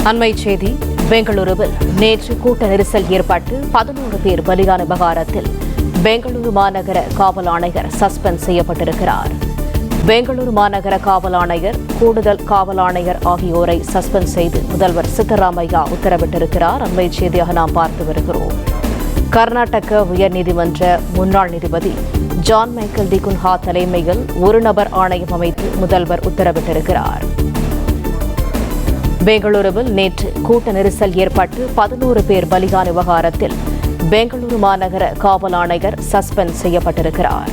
அண்மை செய்தி. பெங்களூருவில் நேற்று கூட்ட நெரிசல் ஏற்பட்டு 11 பேர் பலியான விவகாரத்தில் பெங்களூரு மாநகர காவல் ஆணையர் சஸ்பெண்ட் செய்யப்பட்டிருக்கிறார். பெங்களூரு மாநகர காவல் ஆணையர், கூடுதல் காவல் ஆணையர் ஆகியோரை சஸ்பெண்ட் செய்து முதல்வர் சித்தராமையா உத்தரவிட்டிருக்கிறார். அண்மை செய்தியாக நாம் பார்த்து வருகிறோம். கர்நாடக உயர்நீதிமன்ற முன்னாள் நீதிபதி ஜான் மைக்கேல் டி குன்ஹா தலைமையில் ஒரு நபர் ஆணையம் அமைத்து முதல்வர் உத்தரவிட்டிருக்கிறார். பெங்களூருவில் நேற்று கூட்ட நெரிசல் ஏற்பட்டு 11 பேர் பலியான விவகாரத்தில் பெங்களூரு மாநகர காவல் ஆணையர் சஸ்பெண்ட் செய்யப்பட்டிருக்கிறார்.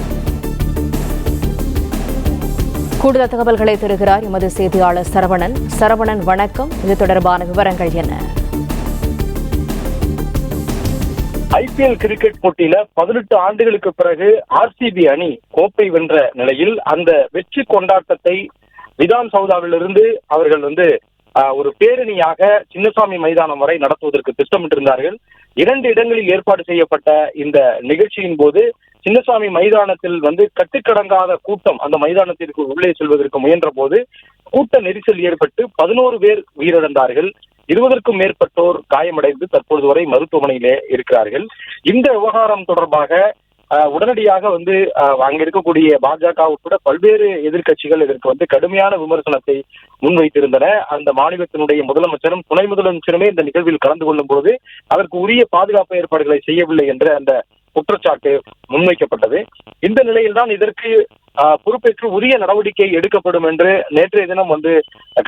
கூடுதல் தகவல்களை தருகிறார் எமது செய்தியாளர் சரவணன். சரவணன், வணக்கம். இது தொடர்பான விவரங்கள் என்ன? ஐபிஎல் கிரிக்கெட் போட்டியில 18 ஆண்டுகளுக்கு பிறகு ஆர்சிபி அணி கோப்பை வென்ற நிலையில் அந்த வெற்றி கொண்டாட்டத்தை விதான் சௌதாவிலிருந்து அவர்கள் ஒரு பேரணியாக சின்னசாமி மைதானம் வரை நடத்துவதற்கு திட்டமிட்டிருந்தார்கள். 2 இடங்களில் ஏற்பாடு செய்யப்பட்ட இந்த நிகழ்ச்சியின் போது சின்னசாமி மைதானத்தில் கட்டுக்கடங்காத கூட்டம் அந்த மைதானத்திற்கு உள்ளே செல்வதற்கு முயன்ற போது கூட்ட நெரிசல் ஏற்பட்டு 11 பேர் உயிரிழந்தார்கள். 20க்கும் மேற்பட்டோர் காயமடைந்து தற்போது வரை மருத்துவமனையிலே இருக்கிறார்கள். இந்த விவகாரம் தொடர்பாக உடனடியாக அங்க இருக்கக்கூடிய பாஜக உட்பட பல்வேறு எதிர்கட்சிகள் இதற்கு கடுமையான விமர்சனத்தை முன்வைத்திருந்தன. அந்த மாநிலத்தினுடைய முதலமைச்சரும் துணை முதலமைச்சருமே இந்த நிகழ்வில் கலந்து கொள்ளும் போது அதற்கு உரிய பாதுகாப்பு ஏற்பாடுகளை செய்யவில்லை என்ற அந்த குற்றச்சாட்டு முன்வைக்கப்பட்டது. இந்த நிலையில்தான் இதற்கு பொறுப்பேற்று உரிய நடவடிக்கை எடுக்கப்படும் என்று நேற்றைய தினம்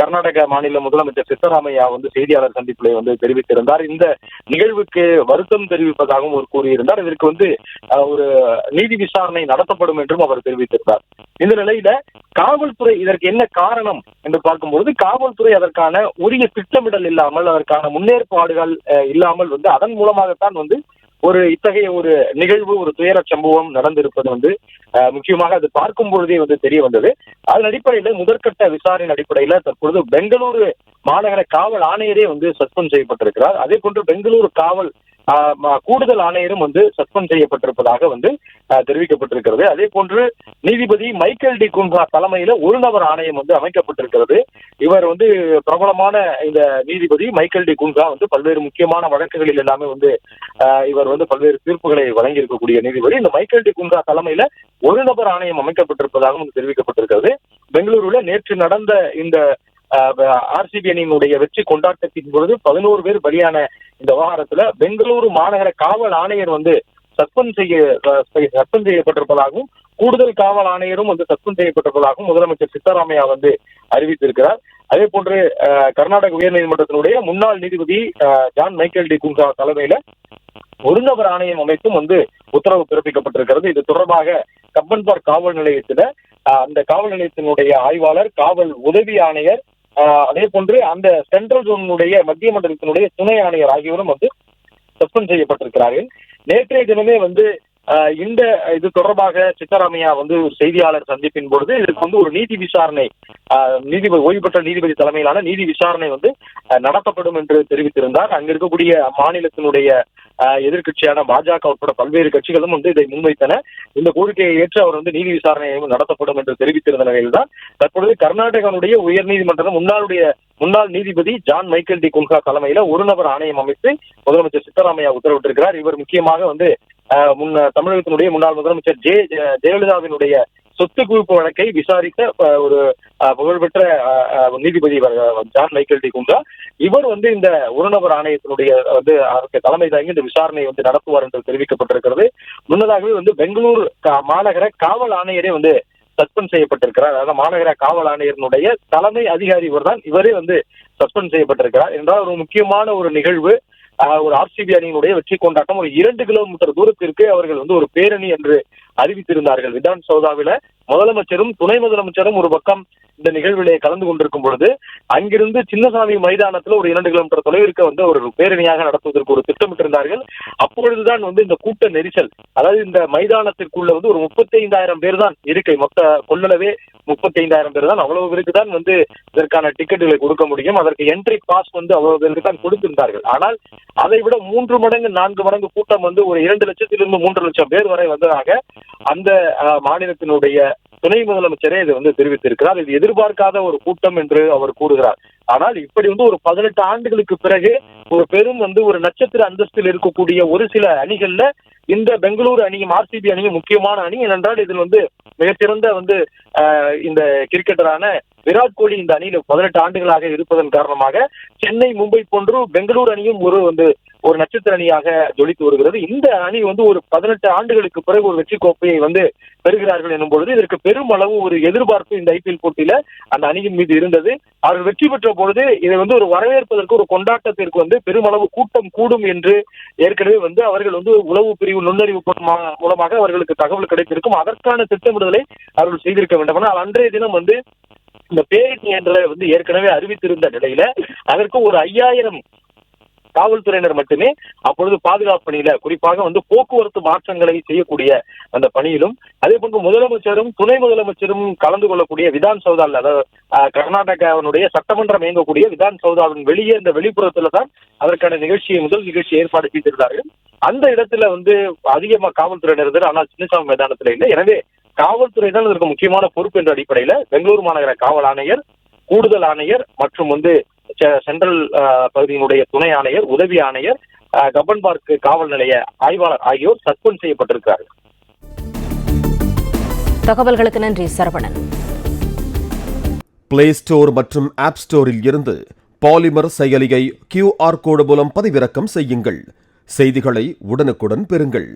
கர்நாடக மாநில முதலமைச்சர் சித்தராமையா செய்தியாளர் சந்திப்பிலே தெரிவித்திருந்தார். இந்த நிகழ்வுக்கு வருத்தம் தெரிவிப்பதாகவும் அவர் கூறியிருந்தார். இதற்கு ஒரு நீதி விசாரணை நடத்தப்படும் என்றும் அவர் தெரிவித்திருந்தார். இந்த நிலையில காவல்துறை இதற்கு என்ன காரணம் என்று பார்க்கும்போது காவல்துறை அதற்கான உரிய திட்டமிடல் இல்லாமல், அதற்கான முன்னேற்பாடுகள் இல்லாமல் அதன் மூலமாகத்தான் ஒரு இத்தகைய ஒரு நிகழ்வு, ஒரு துயர சம்பவம் நடந்திருப்பது முக்கியமாக அது பார்க்கும் பொழுதே தெரிய வந்தது. அதன் அடிப்படையில முதற்கட்ட விசாரணை அடிப்படையில தற்பொழுது பெங்களூரு மாநகர காவல் ஆணையரே சஸ்பெண்ட் செய்யப்பட்டிருக்கிறார். அதே போன்று பெங்களூரு காவல் கூடுதல் ஆணையரும் சஸ்பெண்ட் செய்யப்பட்டிருப்பதாக தெரிவிக்கப்பட்டிருக்கிறது. அதே போன்று நீதிபதி மைக்கேல் டி குன்ஹா தலைமையில ஒரு நபர் ஆணையம் அமைக்கப்பட்டிருக்கிறது. இவர் பிரபலமான இந்த நீதிபதி மைக்கேல் டி குன்ஹா பல்வேறு முக்கியமான வழக்குகளில் எல்லாமே இவர் பல்வேறு தீர்ப்புகளை வழங்கி இருக்கக்கூடிய நீதிபதி. இந்த மைக்கேல் டி குன்ஹா தலைமையில ஒரு நபர் ஆணையம் அமைக்கப்பட்டிருப்பதாகவும் தெரிவிக்கப்பட்டிருக்கிறது. பெங்களூருல நேற்று நடந்த இந்த ஆர்சிபி அணியினுடைய வெற்றி கொண்டாட்டத்தின் பொழுது 11 பேர் பலியான இந்த விவகாரத்துல பெங்களூரு மாநகர காவல் ஆணையர் சஸ்பெண்ட் செய்யப்பட்டிருப்பதாகவும் கூடுதல் காவல் ஆணையரும் சஸ்பெண்ட் செய்யப்பட்டிருப்பதாகவும் முதலமைச்சர் சித்தராமையா அறிவித்திருக்கிறார். அதே போன்று கர்நாடக உயர்நீதிமன்றத்தினுடைய முன்னாள் நீதிபதி ஜான் மைக்கேல் டி குன்ஹா தலைமையில ஒரு நபர் ஆணையம் அமைத்தும் உத்தரவு பிறப்பிக்கப்பட்டிருக்கிறது. இது தொடர்பாக கப்பன் பார்க் காவல் நிலையத்தில அந்த காவல் நிலையத்தினுடைய ஆய்வாளர், காவல் உதவி ஆணையர், அதே போன்று அந்த சென்ட்ரல் ஜோனுடைய மத்திய மண்டலத்தினுடைய துணை ஆணையர் ஆகியோரும் சஸ்பெண்ட் செய்யப்பட்டிருக்கிறார்கள். நேற்றைய தினமே இந்த இது தொடர்பாக சித்தராமையா ஒரு செய்தியாளர் சந்திப்பின் பொழுது இதற்கு ஒரு நீதி விசாரணை, நீதிபதி ஓய்வு பெற்ற நீதிபதி தலைமையிலான நீதி விசாரணை நடத்தப்படும் என்று தெரிவித்திருந்தார். அங்க இருக்கக்கூடிய மாநிலத்தினுடைய எதிர்கட்சியான பாஜக உட்பட பல்வேறு கட்சிகளும் இதை முன்வைத்தன. இந்த கோரிக்கையை ஏற்று அவர் நீதி விசாரணையும் நடத்தப்படும் என்று தெரிவித்திருந்த நிலையில்தான் தற்பொழுது கர்நாடகனுடைய உயர்நீதிமன்றம் முன்னாள் நீதிபதி ஜான் மைக்கேல் டி குன்ஹா தலைமையில ஒரு நபர் ஆணையம் அமைத்து முதலமைச்சர் சித்தராமையா உத்தரவிட்டிருக்கிறார். இவர் முக்கியமாக தமிழகத்தினுடைய முன்னாள் முதலமைச்சர் ஜெயலலிதாவினுடைய சொத்து குவிப்பு வழக்கை விசாரித்த ஒரு புகழ்பெற்ற நீதிபதி ஜான் மைக்கேல் டி குன்ஹா. இவர் இந்த ஒரு நபர் ஆணையத்தினுடைய தலைமை தாங்கி இந்த விசாரணை நடத்துவார் என்று தெரிவிக்கப்பட்டிருக்கிறது. முன்னதாகவே பெங்களூரு மாநகர காவல் ஆணையரே சஸ்பெண்ட் செய்யப்பட்டிருக்கிறார். அதாவது மாநகர காவல் ஆணையரினுடைய தலைமை அதிகாரி இவரே சஸ்பெண்ட் செய்யப்பட்டிருக்கிறார் என்றால் ஒரு முக்கியமான ஒரு நிகழ்வு, ஒரு ஆர்சிபி அணியினுடைய வெற்றி கொண்டாட்டம். ஒரு 2 கிலோமீட்டர் தூரத்திற்கு அவர்கள் ஒரு பேரணி என்று அறிவித்திருந்தார்கள். விதான் சௌதாவில முதலமைச்சரும் துணை முதலமைச்சரும் ஒரு பக்கம் இந்த நிகழ்விலே கலந்து கொண்டிருக்கும் பொழுது அங்கிருந்து சின்னசாமி மைதானத்துல ஒரு 2 கிலோமீட்டர் தொலைவிற்கு ஒரு பேரணியாக நடத்துவதற்கு ஒரு திட்டமிட்டிருந்தார்கள். அப்பொழுதுதான் இந்த கூட்ட நெரிசல், அதாவது இந்த மைதானத்திற்குள்ள ஒரு 35,000 பேர் தான் இருக்கை, மொத்த கொள்ளளவே 35,000 பேர் தான். அவ்வளவு பேருக்கு தான் இதற்கான டிக்கெட்டுகளை கொடுக்க முடியும். அதற்கு என்ட்ரி பாஸ் அவ்வளவு பேருக்கு தான் கொடுத்திருந்தார்கள். ஆனால் அதை விட 3 மடங்கு 4 மடங்கு கூட்டம் ஒரு 2 லட்சத்திலிருந்து 3 லட்சம் பேர் வரை வந்ததாக அந்த மாநிலத்தினுடைய துணை முதலமைச்சரே இது தெரிவித்திருக்கிறார். இது எதிர்பார்க்காத ஒரு கூட்டம் என்று அவர் கூறுகிறார். ஆனால் இப்படி வந்து ஒரு 18 ஆண்டுகளுக்கு பிறகு ஒரு பெரும் வந்து ஒரு நட்சத்திர அந்தஸ்தில் இருக்கக்கூடிய ஒரு சில அணிகள்ல இந்த பெங்களூரு அணியும் ஆர்சிபி அணியும் முக்கியமான அணி. ஏனென்றால் இதில் வந்து மிகச்சிறந்த வந்து இந்த கிரிக்கெட்டரான விராட் கோலி இந்த அணியில 18 ஆண்டுகளாக இருப்பதன் காரணமாக சென்னை, மும்பை போன்று பெங்களூரு அணியும் ஒரு நட்சத்திர அணியாக ஜொலித்து வருகிறது. இந்த அணி வந்து ஒரு 18 ஆண்டுகளுக்கு பிறகு ஒரு வெற்றி கோப்பையை வந்து பெறுகிறார்கள் எனும் பொழுது இதற்கு பெரும் அளவு ஒரு எதிர்பார்ப்பு இந்த ஐபிஎல் போட்டியில அந்த அணியின் மீது இருந்தது. அவர்கள் வெற்றி பெற்ற பொழுது இதை வந்து ஒரு வரவேற்பதற்கு, ஒரு கொண்டாட்டத்திற்கு வந்து பெருமளவு கூட்டம் கூடும் என்று ஏற்கனவே வந்து அவர்கள் வந்து உளவு பிரிவு நுண்ணறிவு மூலமாக அவர்களுக்கு தகவல் கிடைத்திருக்கும். அதற்கான திட்டமிடுதலை அவர்கள் செய்திருக்க வேண்டும். ஆனால் அன்றைய தினம் வந்து இந்த பேரணி என்ற வந்து ஏற்கனவே அறிவித்திருந்த நிலையில அதற்கு ஒரு 5000 காவல்துறையினர் மட்டுமே அப்பொழுது பாதுகாப்பு பணியில, குறிப்பாக வந்து போக்குவரத்து மாற்றங்களை செய்யக்கூடிய அந்த பணியிலும், அதே போன்று முதலமைச்சரும் துணை முதலமைச்சரும் கலந்து கொள்ளக்கூடிய விதான் சௌதாவில், அதாவது கர்நாடகாவினுடைய சட்டமன்றம் இயங்கக்கூடிய விதான் சௌதாவின் வெளியே இந்த வெளிப்புறத்துல தான் அதற்கான முதல் நிகழ்ச்சி ஏற்பாடு செய்திருந்தார்கள். அந்த இடத்துல வந்து அதிகமா காவல்துறையினர் இருந்தார். ஆனால் சின்னசாமி மைதானத்துல இல்லை. எனவே காவல்துறை தான் இதற்கு முக்கியமான பொறுப்பு என்ற அடிப்படையில பெங்களூரு மாநகர காவல் ஆணையர், கூடுதல் ஆணையர் மற்றும் வந்து சென்ட்ரல் பகுதியினுடைய துணை ஆணையர், உதவி ஆணையர், கப்பன் பார்க் காவல் நிலைய ஆய்வாளர் ஆகியோர் சஸ்பெண்ட் செய்யப்பட்டிருக்கிறார்கள். தகவல்களுக்கு நன்றி சரவணன். பிளே ஸ்டோர் மற்றும் ஆப் ஸ்டோரில் இருந்து பாலிமர் செயலியை QR கோடு மூலம் பதிவிறக்கம் செய்யுங்கள். செய்திகளை உடனுக்குடன் பெறுங்கள்.